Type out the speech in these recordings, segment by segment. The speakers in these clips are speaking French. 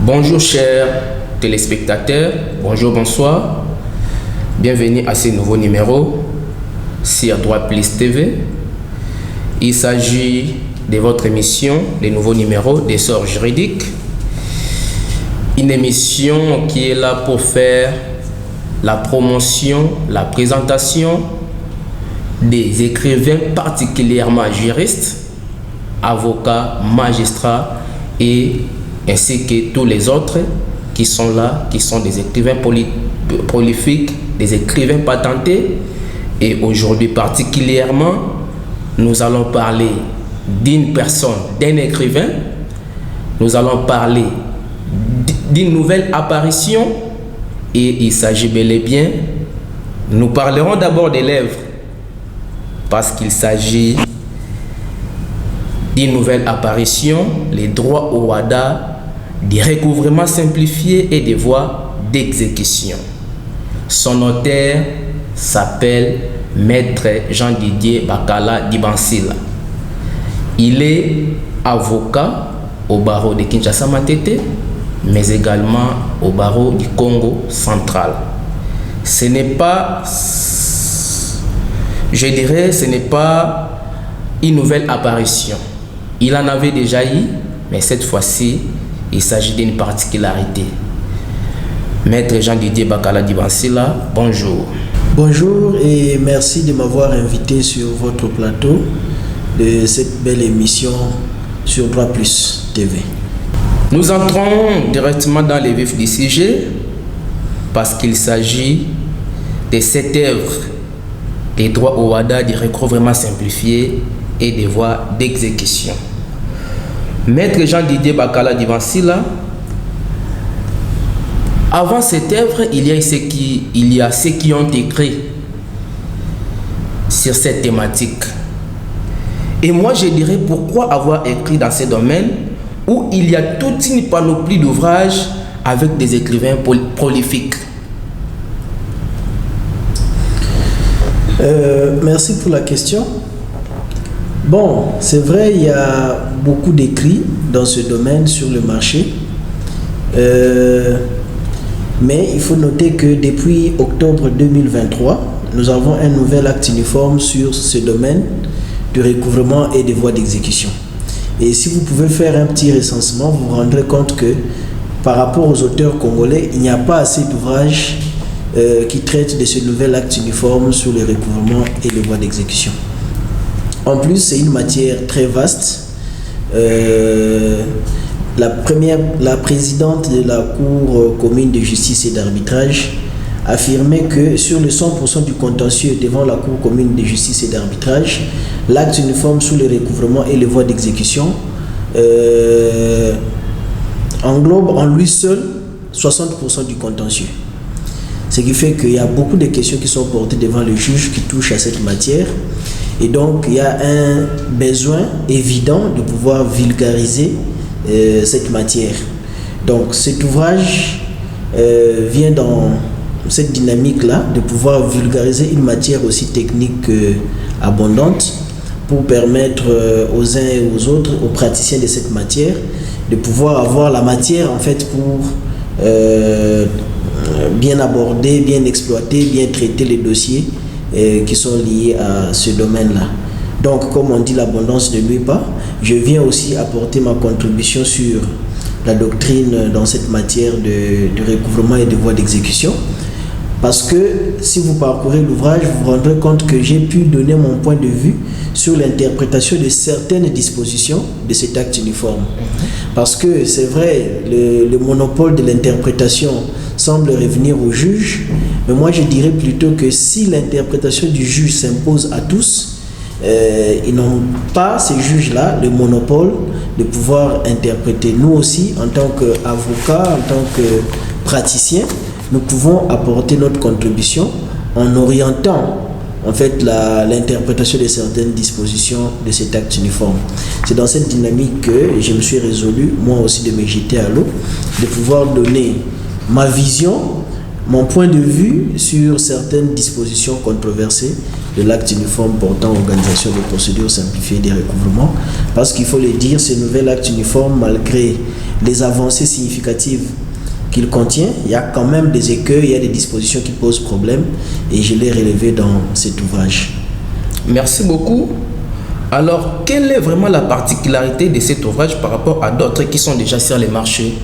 Bonjour chers téléspectateurs, bonjour, bonsoir. Bienvenue à ce nouveau numéro sur Droit Plus TV. Il s'agit de votre émission, le nouveau numéro d'essor juridique. Une émission qui est là pour faire la promotion, la présentation des écrivains particulièrement juristes, avocats, magistrats et ainsi que tous les autres qui sont là, qui sont des écrivains prolifiques, des écrivains patentés. Et aujourd'hui particulièrement, nous allons parler d'une personne, d'un écrivain. Nous allons parler d'une nouvelle apparition et il s'agit bel et bien, nous parlerons d'abord des lèvres parce qu'il s'agit d'une nouvelle apparition, les droits au WADA, des recouvrements simplifiés et des voies d'exécution. Son notaire s'appelle Maître Jean-Didier Bakala Dibansila. Il est avocat au barreau de Kinshasa-Matete, mais également au barreau du Congo central. Ce n'est pas, je dirais, ce n'est pas une nouvelle apparition. Il en avait déjà eu, mais cette fois-ci, il s'agit d'une particularité. Maître Jean-Didier Bakala Dibansila, bonjour. Bonjour et merci de m'avoir invité sur votre plateau de cette belle émission sur Droit Plus TV. Nous entrons directement dans le vif du sujet parce qu'il s'agit de cette œuvre des droits au WADA, du recouvrement simplifié et des voies d'exécution. Maître Jean-Didier Bakala Dibansila, avant cette œuvre, il y a ceux qui ont écrit sur cette thématique. Et moi, je dirais pourquoi avoir écrit dans ce domaine où il y a toute une panoplie d'ouvrages avec des écrivains prolifiques. Merci pour la question. Bon, c'est vrai, il y a beaucoup d'écrits dans ce domaine sur le marché. Mais il faut noter que depuis octobre 2023, nous avons un nouvel acte uniforme sur ce domaine du recouvrement et des voies d'exécution. Et si vous pouvez faire un petit recensement, vous vous rendrez compte que par rapport aux auteurs congolais, il n'y a pas assez d'ouvrages qui traitent de ce nouvel acte uniforme sur le recouvrement et les voies d'exécution. En plus, c'est une matière très vaste. La présidente de la Cour commune de justice et d'arbitrage affirmait que sur le 100% du contentieux devant la Cour commune de justice et d'arbitrage, l'acte uniforme sur le recouvrement et les voies d'exécution englobe en lui seul 60% du contentieux. Ce qui fait qu'il y a beaucoup de questions qui sont portées devant le juge qui touchent à cette matière. Et donc, il y a un besoin évident de pouvoir vulgariser cette matière. Donc, cet ouvrage vient dans cette dynamique-là de pouvoir vulgariser une matière aussi technique abondante pour permettre aux uns et aux autres, aux praticiens de cette matière, de pouvoir avoir la matière en fait pour bien aborder, bien exploiter, bien traiter les dossiers qui sont liés à ce domaine-là. Donc, comme on dit, l'abondance ne nuit pas. Je viens aussi apporter ma contribution sur la doctrine dans cette matière de recouvrement et de voies d'exécution. Parce que si vous parcourez l'ouvrage, vous vous rendrez compte que j'ai pu donner mon point de vue sur l'interprétation de certaines dispositions de cet acte uniforme. Parce que c'est vrai, le monopole de l'interprétation semble revenir au juge, mais moi je dirais plutôt que si l'interprétation du juge s'impose à tous, ils n'ont pas, ces juges-là, le monopole de pouvoir interpréter. Nous aussi, en tant qu'avocats, en tant que praticiens, nous pouvons apporter notre contribution en orientant en fait l'interprétation de certaines dispositions de cet acte uniforme. C'est dans cette dynamique que je me suis résolu, moi aussi, de me jeter à l'eau, de pouvoir donner ma vision, mon point de vue sur certaines dispositions controversées de l'acte uniforme portant organisation des procédures simplifiées des recouvrements. Parce qu'il faut le dire, ce nouvel acte uniforme, malgré les avancées significatives qu'il contient, il y a quand même des écueils, il y a des dispositions qui posent problème et je l'ai relevé dans cet ouvrage. Merci beaucoup. Alors, quelle est vraiment la particularité de cet ouvrage par rapport à d'autres qui sont déjà sur les marchés?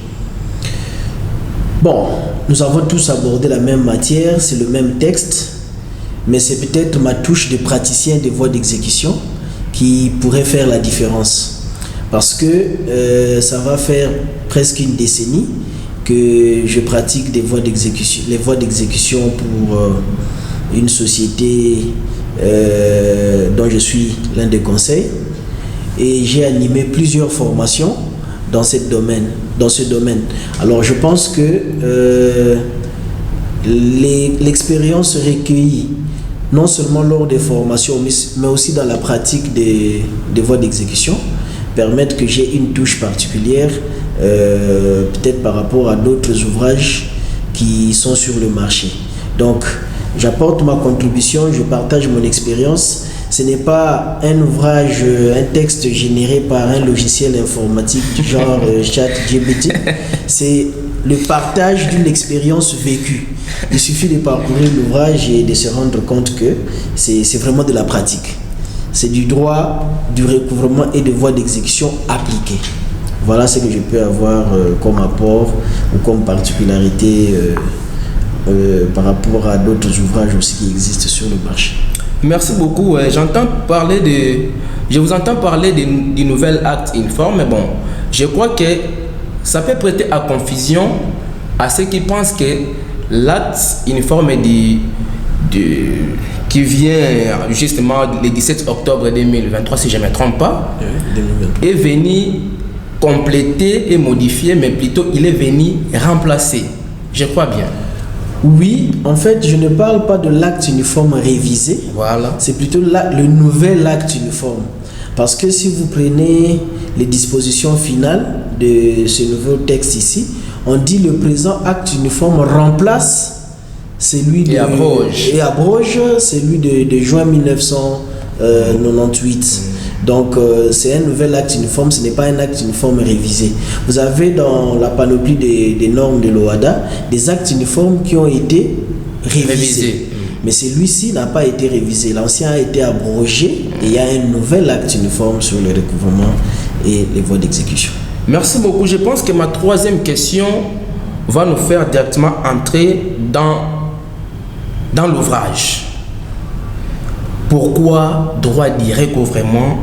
Bon, nous avons tous abordé la même matière, c'est le même texte, mais c'est peut-être ma touche de praticien des voies d'exécution qui pourrait faire la différence. Parce que ça va faire presque une décennie que je pratique des voies d'exécution, les voies d'exécution pour une société dont je suis l'un des conseils, et j'ai animé plusieurs formations dans ce domaine. Alors je pense que l'expérience recueillie non seulement lors des formations mais aussi dans la pratique des voies d'exécution permettent que j'ai une touche particulière peut-être par rapport à d'autres ouvrages qui sont sur le marché. Donc j'apporte ma contribution, je partage mon expérience. Ce n'est pas un ouvrage, un texte généré par un logiciel informatique du genre ChatGPT. C'est le partage d'une expérience vécue. Il suffit de parcourir l'ouvrage et de se rendre compte que c'est vraiment de la pratique. C'est du droit, du recouvrement et de voies d'exécution appliquées. Voilà ce que je peux avoir comme apport ou comme particularité par rapport à d'autres ouvrages aussi qui existent sur le marché. Merci beaucoup. Je vous entends parler du nouvel acte uniforme, mais bon, je crois que ça peut prêter à confusion à ceux qui pensent que l'acte uniforme qui vient justement le 17 octobre 2023, si je ne me trompe pas, est venu compléter et modifier, mais plutôt il est venu remplacer. Je crois bien. Oui, en fait, je ne parle pas de l'acte uniforme révisé. Voilà. C'est plutôt le nouvel acte uniforme. Parce que si vous prenez les dispositions finales de ce nouveau texte ici, on dit le présent acte uniforme remplace celui de... Et abroge celui de juin 1998. Donc, c'est un nouvel acte uniforme, ce n'est pas un acte uniforme révisé. Vous avez dans la panoplie des normes de l'OHADA des actes uniformes qui ont été révisés. Mais celui-ci n'a pas été révisé. L'ancien a été abrogé et il y a un nouvel acte uniforme sur le recouvrement et les voies d'exécution. Merci beaucoup. Je pense que ma troisième question va nous faire directement entrer dans l'ouvrage. Pourquoi droit du recouvrement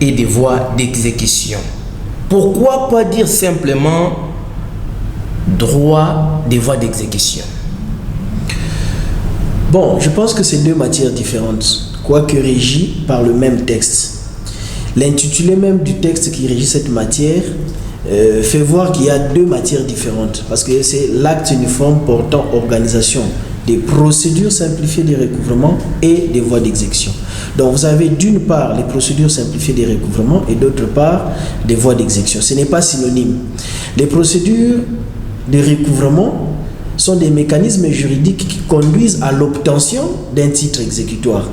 et des voies d'exécution? Pourquoi pas dire simplement droit des voies d'exécution? Bon, je pense que c'est deux matières différentes, quoique régies par le même texte. L'intitulé même du texte qui régit cette matière fait voir qu'il y a deux matières différentes, parce que c'est l'acte uniforme portant organisation des procédures simplifiées des recouvrements et des voies d'exécution. Donc vous avez d'une part les procédures simplifiées des recouvrements et d'autre part des voies d'exécution. Ce n'est pas synonyme. Les procédures de recouvrement sont des mécanismes juridiques qui conduisent à l'obtention d'un titre exécutoire,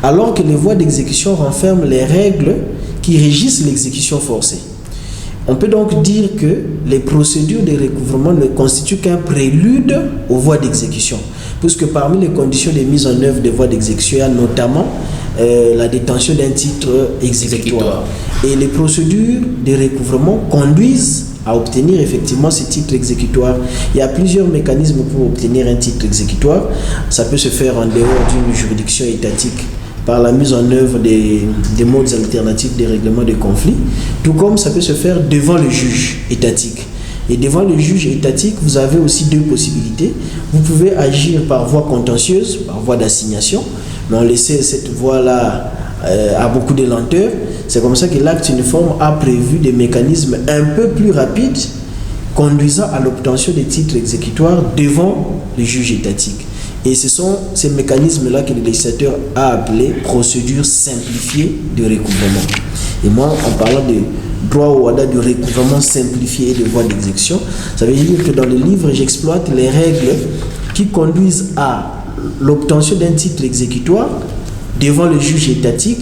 alors que les voies d'exécution renferment les règles qui régissent l'exécution forcée. On peut donc dire que les procédures de recouvrement ne constituent qu'un prélude aux voies d'exécution, puisque parmi les conditions de mise en œuvre des voies d'exécution, il y a notamment la détention d'un titre exécutoire. Et les procédures de recouvrement conduisent à obtenir effectivement ce titre exécutoire. Il y a plusieurs mécanismes pour obtenir un titre exécutoire. Ça peut se faire en dehors d'une juridiction étatique, par la mise en œuvre des modes alternatifs des règlements de conflits, tout comme ça peut se faire devant le juge étatique. Et devant le juge étatique, vous avez aussi deux possibilités. Vous pouvez agir par voie contentieuse, par voie d'assignation, mais on le sait, cette voie-là a beaucoup de lenteur. C'est comme ça que l'acte uniforme a prévu des mécanismes un peu plus rapides conduisant à l'obtention des titres exécutoires devant le juge étatique. Et ce sont ces mécanismes-là que le législateur a appelés procédures simplifiées de recouvrement. Et moi, en parlant de droit au OHADA de recouvrement simplifié et de voies d'exécution, ça veut dire que dans le livre, j'exploite les règles qui conduisent à l'obtention d'un titre exécutoire devant le juge étatique,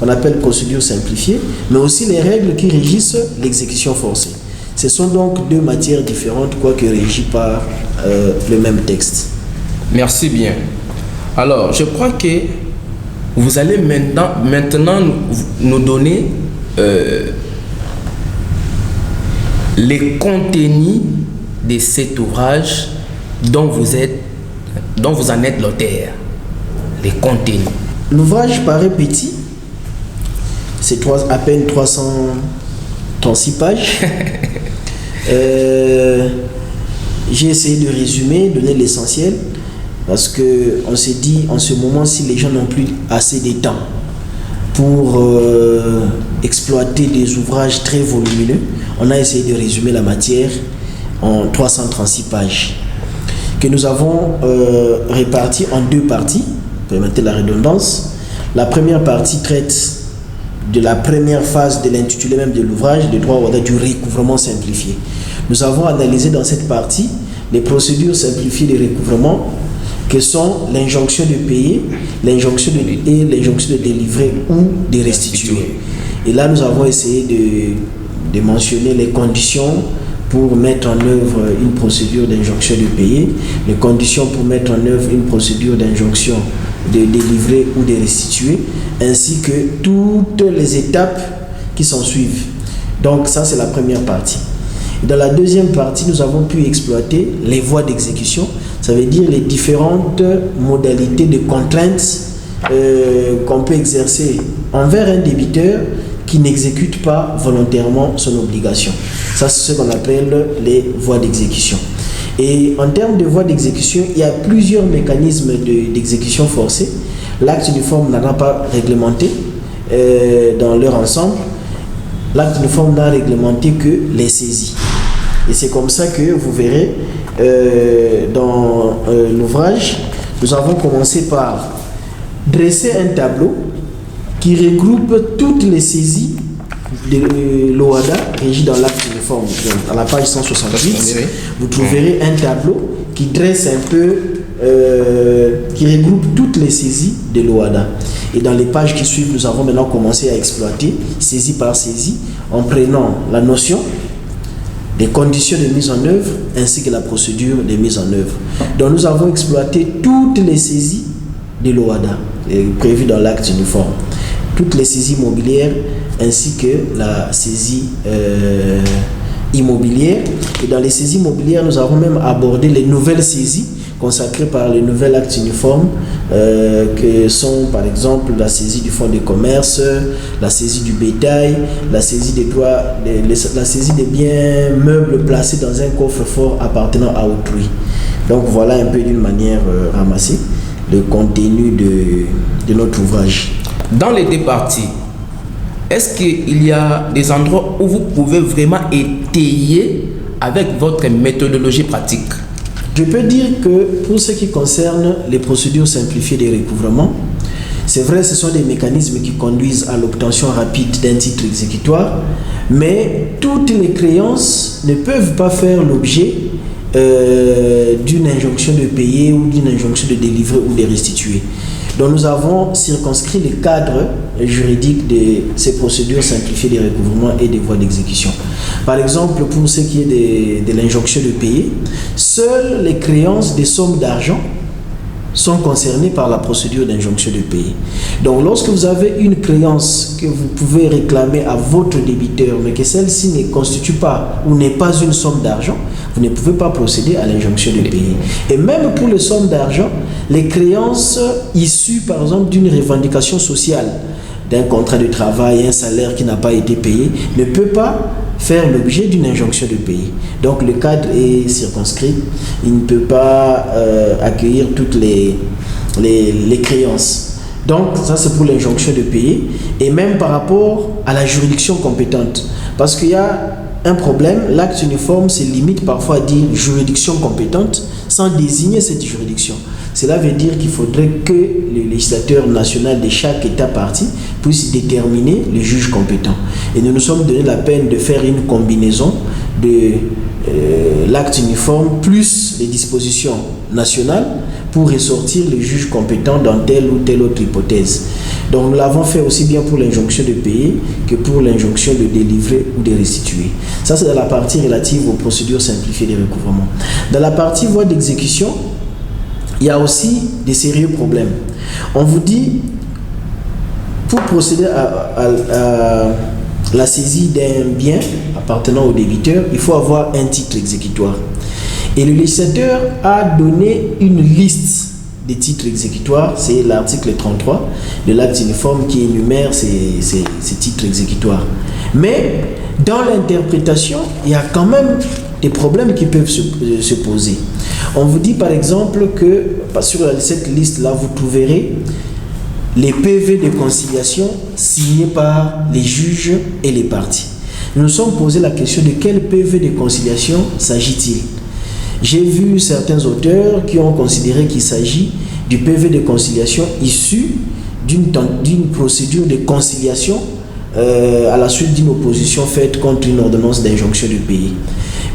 qu'on appelle procédure simplifiée, mais aussi les règles qui régissent l'exécution forcée. Ce sont donc deux matières différentes, quoique régies par le même texte. Merci bien. Alors, je crois que vous allez maintenant nous donner les contenus de cet ouvrage dont vous en êtes l'auteur. Les contenus. L'ouvrage paraît petit, c'est à peine 336 pages. J'ai essayé de résumer, donner l'essentiel, parce qu'on s'est dit en ce moment, si les gens n'ont plus assez de temps pour exploiter des ouvrages très volumineux, on a essayé de résumer la matière en 336 pages que nous avons réparties en deux parties, permettez la redondance. La première partie traite de la première phase de l'intitulé même de l'ouvrage, le droit du recouvrement simplifié. Nous avons analysé dans cette partie les procédures simplifiées de recouvrement que sont l'injonction de payer, l'injonction de délivrer ou de restituer. Et là, nous avons essayé de mentionner les conditions pour mettre en œuvre une procédure d'injonction de payer, les conditions pour mettre en œuvre une procédure d'injonction de délivrer ou de restituer, ainsi que toutes les étapes qui s'en suivent. Donc ça, c'est la première partie. Dans la deuxième partie, nous avons pu exploiter les voies d'exécution, ça veut dire les différentes modalités de contraintes qu'on peut exercer envers un débiteur qui n'exécute pas volontairement son obligation. Ça, c'est ce qu'on appelle les voies d'exécution. Et en termes de voies d'exécution, il y a plusieurs mécanismes d'exécution forcée. L'acte uniforme n'en a pas réglementé dans leur ensemble. L'acte uniforme n'a réglementé que les saisies. Et c'est comme ça que vous verrez dans l'ouvrage, nous avons commencé par dresser un tableau qui regroupe toutes les saisies de l'OHADA régies dans l'acte uniforme. À la page 168, vous trouverez un tableau qui dresse un peu, qui regroupe toutes les saisies de l'OHADA. Et dans les pages qui suivent, nous avons maintenant commencé à exploiter, saisie par saisie, en prenant la notion des conditions de mise en œuvre ainsi que la procédure de mise en œuvre. Donc nous avons exploité toutes les saisies de l'OHADA prévues dans l'acte uniforme, toutes les saisies mobilières ainsi que la saisie immobilière. Et dans les saisies mobilières, nous avons même abordé les nouvelles saisies consacrées par le nouvel acte uniforme, que sont par exemple la saisie du fonds de commerce, la saisie du bétail, la saisie des droits, la saisie des biens meubles placés dans un coffre-fort appartenant à autrui. Donc voilà un peu d'une manière ramassée le contenu de notre ouvrage. Dans les deux parties, est-ce qu'il y a des endroits où vous pouvez vraiment étayer avec votre méthodologie pratique? Je peux dire que pour ce qui concerne les procédures simplifiées de recouvrement, c'est vrai, ce sont des mécanismes qui conduisent à l'obtention rapide d'un titre exécutoire, mais toutes les créances ne peuvent pas faire l'objet d'une injonction de payer ou d'une injonction de délivrer ou de restituer. Donc nous avons circonscrit le cadre juridique de ces procédures simplifiées de recouvrement et des voies d'exécution. Par exemple, pour ce qui est de l'injonction de payer, seules les créances des sommes d'argent sont concernées par la procédure d'injonction de payer. Donc lorsque vous avez une créance que vous pouvez réclamer à votre débiteur, mais que celle-ci ne constitue pas ou n'est pas une somme d'argent, vous ne pouvez pas procéder à l'injonction de payer. Et même pour les sommes d'argent, les créances issues par exemple d'une revendication sociale, d'un contrat de travail, un salaire qui n'a pas été payé, ne peut pas faire l'objet d'une injonction de payer. Donc le cadre est circonscrit, il ne peut pas accueillir toutes les créances. Donc ça c'est pour l'injonction de payer, et même par rapport à la juridiction compétente, parce qu'il y a un problème, l'acte uniforme se limite parfois à dire juridiction compétente sans désigner cette juridiction. Cela veut dire qu'il faudrait que le législateur national de chaque État partie puisse déterminer le juge compétent. Et nous nous sommes donné la peine de faire une combinaison de l'acte uniforme plus les dispositions nationales pour ressortir les juges compétents dans telle ou telle autre hypothèse. Donc nous l'avons fait aussi bien pour l'injonction de payer que pour l'injonction de délivrer ou de restituer. Ça, c'est dans la partie relative aux procédures simplifiées de recouvrement. Dans la partie voie d'exécution, il y a aussi des sérieux problèmes. On vous dit, pour procéder à la saisie d'un bien appartenant au débiteur, il faut avoir un titre exécutoire. Et le législateur a donné une liste des titres exécutoires, c'est l'article 33 de l'acte uniforme qui énumère ces titres exécutoires. Mais dans l'interprétation, il y a quand même des problèmes qui peuvent se poser. On vous dit par exemple que sur cette liste-là, vous trouverez les PV de conciliation signés par les juges et les parties. Nous nous sommes posé la question de quel PV de conciliation s'agit-il. J'ai vu certains auteurs qui ont considéré qu'il s'agit du PV de conciliation issu d'une procédure de conciliation à la suite d'une opposition faite contre une ordonnance d'injonction de payer.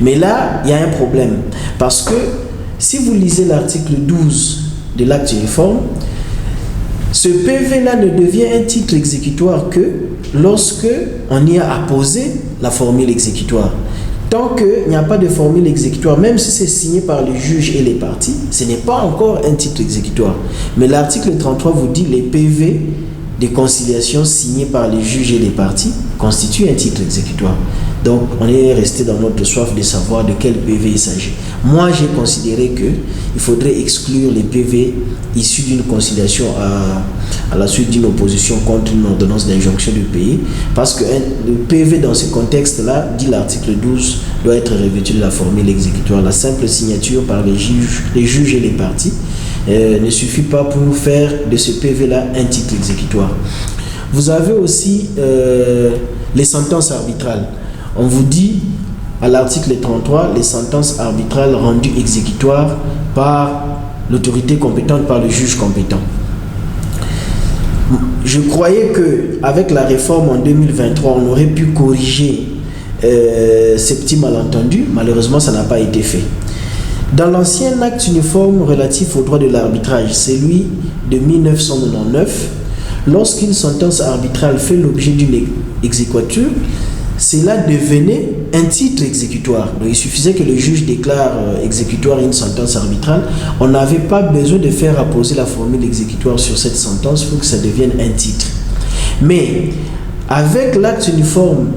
Mais là, il y a un problème. Parce que si vous lisez l'article 12 de l'acte uniforme, ce PV-là ne devient un titre exécutoire que lorsque on y a apposé la formule exécutoire. Tant qu'il n'y a pas de formule exécutoire, même si c'est signé par les juges et les parties, ce n'est pas encore un titre exécutoire. Mais l'article 33 vous dit les PV de conciliation signés par les juges et les parties constituent un titre exécutoire. Donc, on est resté dans notre soif de savoir de quel PV il s'agit. Moi, j'ai considéré qu'il faudrait exclure les PV issus d'une conciliation à la suite d'une opposition contre une ordonnance d'injonction de payer, parce que le PV dans ce contexte-là, dit l'article 12, doit être revêtu de la formule exécutoire. La simple signature par les juges et les parties ne suffit pas pour faire de ce PV-là un titre exécutoire. Vous avez aussi les sentences arbitrales. On vous dit à l'article 33, les sentences arbitrales rendues exécutoires par l'autorité compétente, par le juge compétent. Je croyais qu'avec la réforme en 2023, on aurait pu corriger ces petits malentendus. Malheureusement, ça n'a pas été fait. Dans l'ancien acte uniforme relatif au droit de l'arbitrage, celui de 1999, lorsqu'une sentence arbitrale fait l'objet d'une exéquatur, cela devenait un titre exécutoire. Donc il suffisait que le juge déclare exécutoire une sentence arbitrale. On n'avait pas besoin de faire apposer la formule exécutoire sur cette sentence pour que ça devienne un titre. Mais avec l'acte uniforme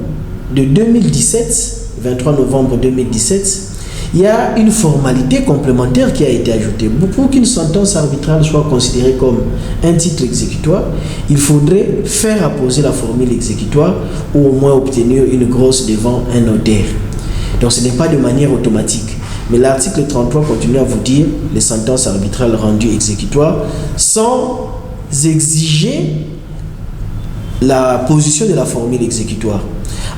de 2017, 23 novembre 2017, il y a une formalité complémentaire qui a été ajoutée. Pour qu'une sentence arbitrale soit considérée comme un titre exécutoire, il faudrait faire apposer la formule exécutoire ou au moins obtenir une grosse devant un notaire. Donc ce n'est pas de manière automatique. Mais l'article 33 continue à vous dire les sentences arbitrales rendues exécutoires sans exiger la position de la formule exécutoire.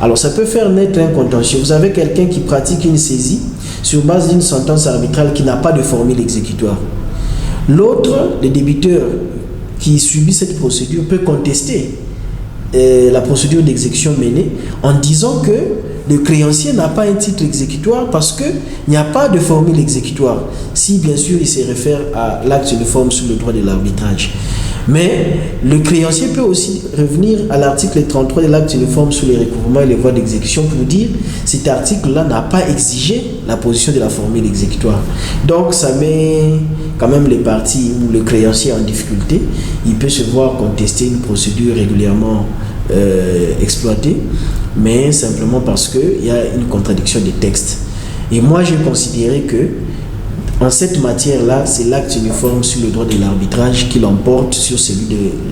Alors ça peut faire naître un contentieux. Vous avez quelqu'un qui pratique une saisie sur base d'une sentence arbitrale qui n'a pas de formule exécutoire. L'autre, le débiteur qui subit cette procédure, peut contester la procédure d'exécution menée en disant que le créancier n'a pas un titre exécutoire parce qu'il n'y a pas de formule exécutoire, si bien sûr il se réfère à l'acte uniforme sur le droit de l'arbitrage. Mais le créancier peut aussi revenir à l'article 33 de l'acte uniforme sur les recouvrements et les voies d'exécution pour dire cet article-là n'a pas exigé la position de la formule exécutoire. Donc ça met quand même les parties ou le créancier en difficulté. Il peut se voir contester une procédure régulièrement exploitée, mais simplement parce qu'il y a une contradiction des textes. Et moi j'ai considéré que en cette matière-là, c'est l'acte uniforme sur le droit de l'arbitrage qui l'emporte sur celui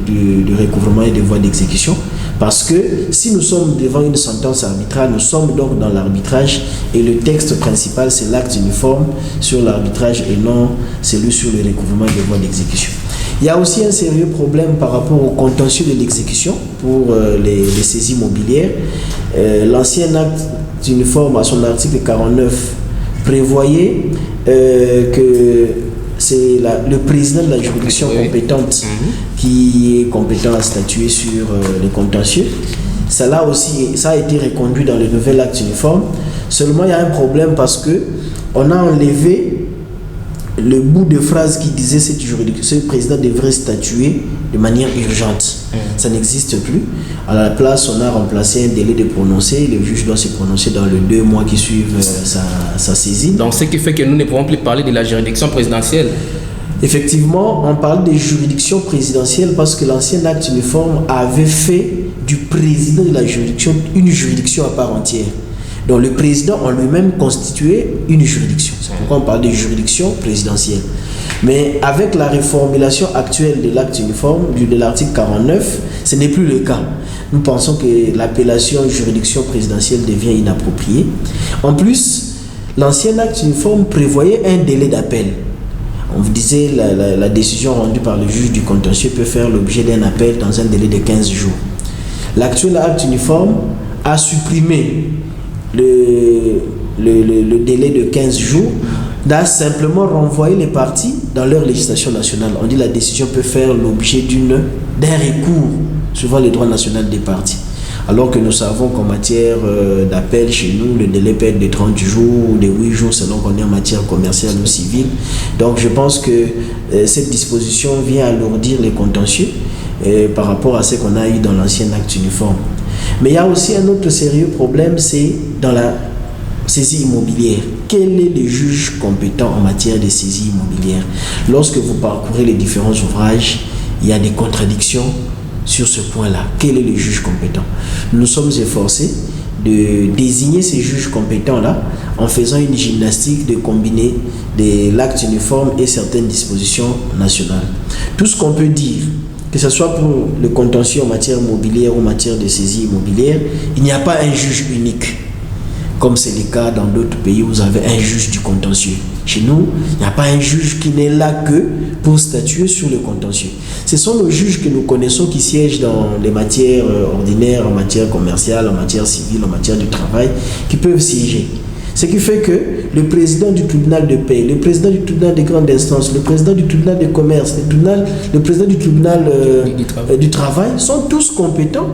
de recouvrement et de voies d'exécution. Parce que si nous sommes devant une sentence arbitrale, nous sommes donc dans l'arbitrage et le texte principal, c'est l'acte uniforme sur l'arbitrage et non celui sur le recouvrement et les voies d'exécution. Il y a aussi un sérieux problème par rapport au contentieux de l'exécution pour les saisies mobilières. L'ancien acte uniforme à son article 49 prévoyait que c'est le président de la juridiction compétente qui est compétent à statuer sur les contentieux. Cela aussi, ça a été reconduit dans le nouvel acte uniforme. Seulement, il y a un problème parce que on a enlevé le bout de phrase qui disait ce président devrait statuer de manière urgente. Ça n'existe plus. À la place, on a remplacé un délai de prononcer. Le juge doit se prononcer dans les 2 mois qui suivent sa saisine. Donc, ce qui fait que nous ne pouvons plus parler de la juridiction présidentielle. Effectivement, on parle de juridiction présidentielle parce que l'ancien acte uniforme avait fait du président de la juridiction une juridiction à part entière. Donc le président en lui-même constituait une juridiction. C'est pourquoi on parle de juridiction présidentielle. Mais avec la reformulation actuelle de l'acte uniforme, de l'article 49, ce n'est plus le cas. Nous pensons que l'appellation juridiction présidentielle devient inappropriée. En plus, l'ancien acte uniforme prévoyait un délai d'appel. On vous disait la décision rendue par le juge du contentieux peut faire l'objet d'un appel dans un délai de 15 jours. L'actuel acte uniforme a supprimé le délai de 15 jours, a simplement renvoyé les parties dans leur législation nationale. On dit que la décision peut faire l'objet d'un recours suivant les droits nationaux des parties. Alors que nous savons qu'en matière d'appel chez nous, le délai peut être de 30 jours ou de 8 jours selon qu'on est en matière commerciale ou civile. Donc je pense que cette disposition vient alourdir les contentieux par rapport à ce qu'on a eu dans l'ancien acte uniforme. Mais il y a aussi un autre sérieux problème, c'est dans la saisie immobilière. Quel est le juge compétent en matière de saisie immobilière? Lorsque vous parcourez les différents ouvrages, il y a des contradictions sur ce point-là. Quel est le juge compétent? Nous sommes efforcés de désigner ces juges compétents-là en faisant une gymnastique de combiner l'acte uniforme et certaines dispositions nationales. Tout ce qu'on peut dire, que ce soit pour le contentieux en matière immobilière ou en matière de saisie immobilière, il n'y a pas un juge unique, comme c'est le cas dans d'autres pays où vous avez un juge du contentieux. Chez nous, il n'y a pas un juge qui n'est là que pour statuer sur le contentieux. Ce sont nos juges que nous connaissons qui siègent dans les matières ordinaires, en matière commerciale, en matière civile, en matière du travail, qui peuvent siéger. Ce qui fait que le président du tribunal de paix, le président du tribunal de grande instance, le président du tribunal de commerce, le président du tribunal du travail sont tous compétents,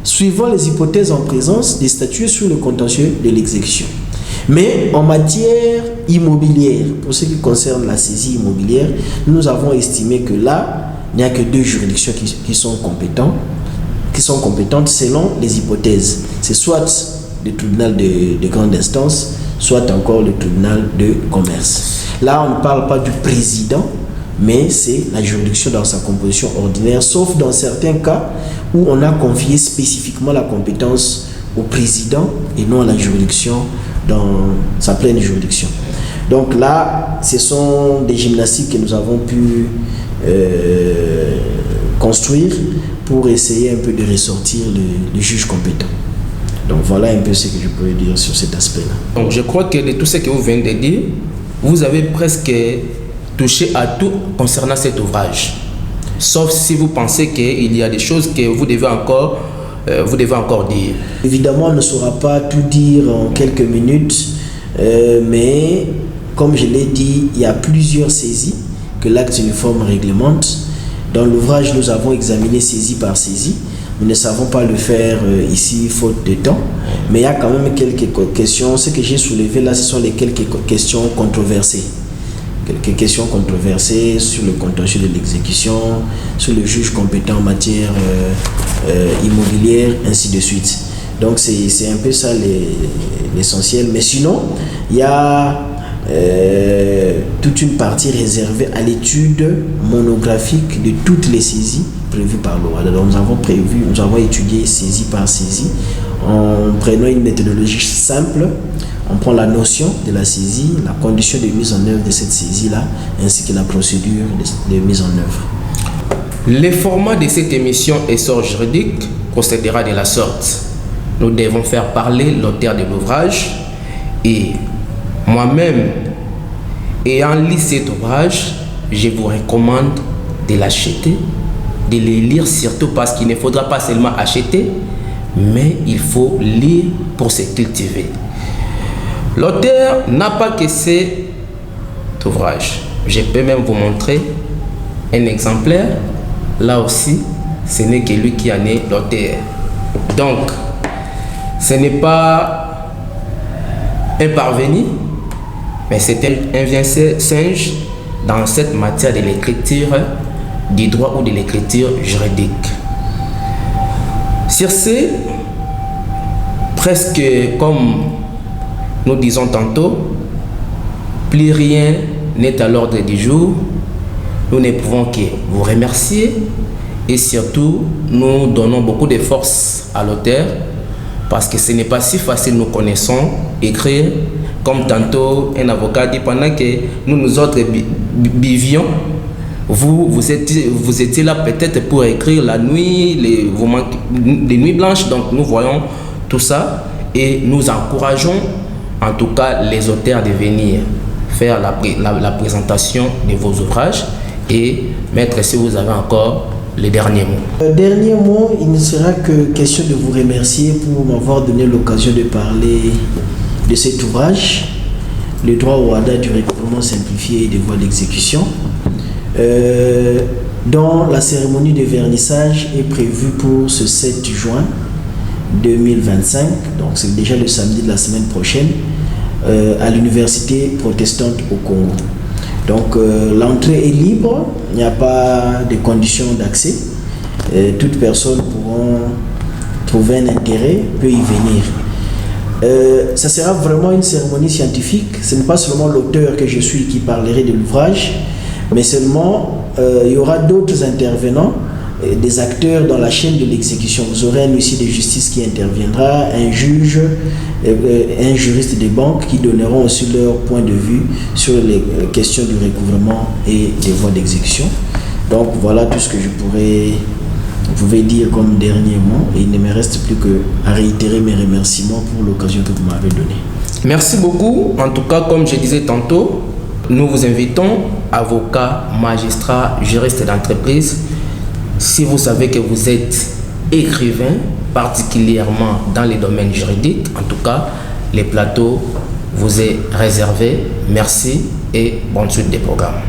suivant les hypothèses en présence, de statuer sur le contentieux de l'exécution. Mais en matière immobilière, pour ce qui concerne la saisie immobilière, nous avons estimé que là, il n'y a que 2 juridictions qui sont compétentes selon les hypothèses. C'est soit le tribunal de grande instance, soit encore le tribunal de commerce. Là, on ne parle pas du président, mais c'est la juridiction dans sa composition ordinaire, sauf dans certains cas où on a confié spécifiquement la compétence au président et non à la juridiction dans sa pleine juridiction. Donc là, ce sont des gymnastiques que nous avons pu construire pour essayer un peu de ressortir le juge compétent. Donc voilà un peu ce que je pourrais dire sur cet aspect-là. Donc je crois que de tout ce que vous venez de dire, vous avez presque touché à tout concernant cet ouvrage. Sauf si vous pensez qu'il y a des choses que vous devez encore dire. Évidemment, on ne saura pas tout dire en quelques minutes, mais comme je l'ai dit, il y a plusieurs saisies que l'acte uniforme réglemente. Dans l'ouvrage, nous avons examiné saisie par saisie. Nous ne savons pas le faire ici, faute de temps, mais il y a quand même quelques questions. Ce que j'ai soulevé là, ce sont les quelques questions controversées. Quelques questions controversées sur le contentieux de l'exécution, sur le juge compétent en matière immobilière, ainsi de suite. Donc c'est un peu ça l'essentiel. Mais sinon, il y a toute une partie réservée à l'étude monographique de toutes les saisies prévues par l'OA. Donc nous avons étudié saisie par saisie en prenant une méthodologie simple. On prend la notion de la saisie, la condition de mise en œuvre de cette saisie-là, ainsi que la procédure de mise en œuvre. Le format de cette émission Essor juridique procédera de la sorte. Nous devons faire parler l'auteur de l'ouvrage et moi-même, ayant lu cet ouvrage, je vous recommande de l'acheter, de le lire surtout parce qu'il ne faudra pas seulement acheter, mais il faut lire pour se cultiver. L'auteur n'a pas que cet ouvrage. Je peux même vous montrer un exemplaire. Là aussi, ce n'est que lui qui en est l'auteur. Donc, ce n'est pas un parvenu, mais c'est un vieux singe dans cette matière de l'écriture du droit ou de l'écriture juridique. Sur ce, presque comme nous disons tantôt, plus rien n'est à l'ordre du jour. Nous ne pouvons que vous remercier et surtout nous donnons beaucoup de force à l'auteur parce que ce n'est pas si facile, nous connaissons écrire comme tantôt un avocat dit pendant que nous autres vivions. Vous étiez là peut-être pour écrire la nuit, les nuits blanches, donc nous voyons tout ça et nous encourageons en tout cas les auteurs de venir faire la présentation de vos ouvrages. Et maître, si vous avez encore les derniers mots. Le dernier mot, il ne sera que question de vous remercier pour m'avoir donné l'occasion de parler de cet ouvrage, le droit au WADA du recouvrement simplifié et des voies d'exécution, dont la cérémonie de vernissage est prévue pour ce 7 juin 2025, donc c'est déjà le samedi de la semaine prochaine, à l'université protestante au Congo. Donc l'entrée est libre, il n'y a pas de conditions d'accès. Toute personne pourra trouver un intérêt, peut y venir. Ça sera vraiment une cérémonie scientifique. Ce n'est pas seulement l'auteur que je suis qui parlerai de l'ouvrage, mais seulement il y aura d'autres intervenants, des acteurs dans la chaîne de l'exécution. Vous aurez un huissier de justice qui interviendra, un juge, un juriste des banques qui donneront aussi leur point de vue sur les questions du recouvrement et des voies d'exécution. Donc voilà tout ce que je pouvais dire comme dernier mot et il ne me reste plus qu'à réitérer mes remerciements pour l'occasion que vous m'avez donnée. Merci beaucoup. En tout cas, comme je disais tantôt, nous vous invitons, avocats, magistrats, juristes d'entreprise. Si vous savez que vous êtes écrivain, particulièrement dans les domaines juridiques, en tout cas, les plateaux vous est réservé. Merci et bonne suite des programmes.